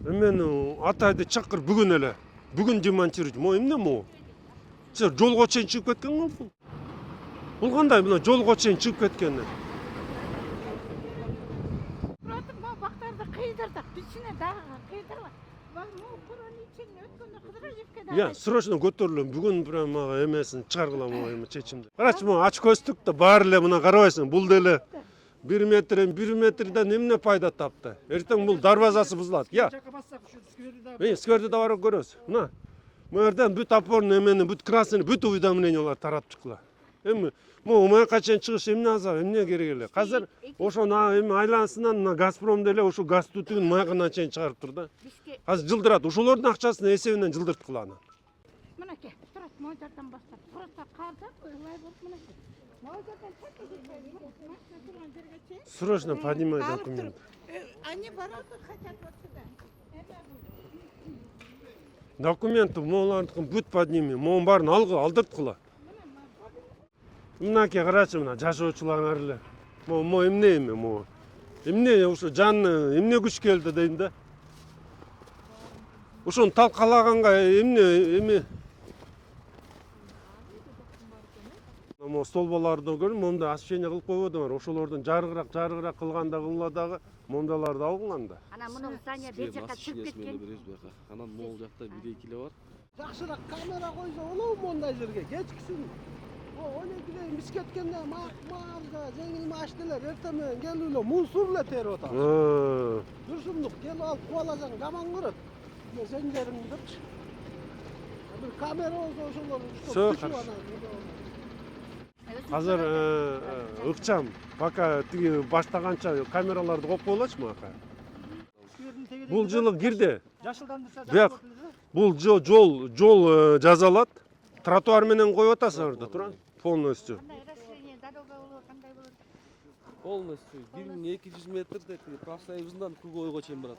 Мен атайды чакыр бүгүн эле. Бүгүн демонтируйт. Мо эмне мо? Жолго чейин чыгып кеткен го бул. Бул кандай мына жолго чейин чыгып кеткен? Murat'ım bu baktарды kıydırdık. Bütüne dağı kıydırdık. Bak bu buranın içine ötkünde kıdıracak kadar. Я срочно көтөрүлөм. Бүгүн прям мага эмесин чыгаргыла эме чечимди. Карачы, могу ач көздүк да баары эле мына карабайсың. Бул деле 1 метрден эмне пайда тапты? Эртең бул дарбазасы бузулат. Я. Скверди да барып көрөбүз. Мына. Мына жерден бүт опорный эмени, бүт красный, бүт уведомлениялар тарап чыккыла. Эми могу маяка чейин чыгыш эмне азап, эмне керек эле? Азыр ошону эми айланасынан мына Газпром деле ошо газ түтүгүн маягына чейин чыгарып тур да. Азыр жылдырат. Ошолордун акчасын эсебинен жылдырткыла аны. Мынакей, турат, Мойдардан баштап. Просто карда ылай болуп мынакей. Мойдардан Срочно поднимай документ. Они бороться хотят вот сюда. Документы моулардыкын бүт подними. Моун баарын алдырткыла. Мынакей карачы, мына жашоочулар эле. Мо эмне мо? Эмне ошо жанны эмне күч келди дейм да. Ошону талкалаганга эме Мо столбаларды көрүп, момда освещение кылып койбодуңар. Ошолордун жарыгыраак кылганда кылла дагы момдаларды алган да. Ана мунун здания бер жака чыгып кеткен. Анан могул жакта 1-2 бар. Жакшыраак камера койсо болобу мондай жерге? Кечкисин. О, 12ден биз кеткенде макмалга жеңил машиналар эртең менен келип эле мусор эле терип атат. Дурсумдук келип алып кубаласаң жаман көрөт. Сен жериң депчи. Бир камера болсо ошолор Все Азыр ыкчам, пока тиги баштаганча камераларды коюп коелачы мака. Бул жылы кирди. Бияк бул жол жазалат. Тротуар менен коюп атасыңар да тура. Полностью. Полностью 1200 метрде профсоюзундан Кугойго чейин барат.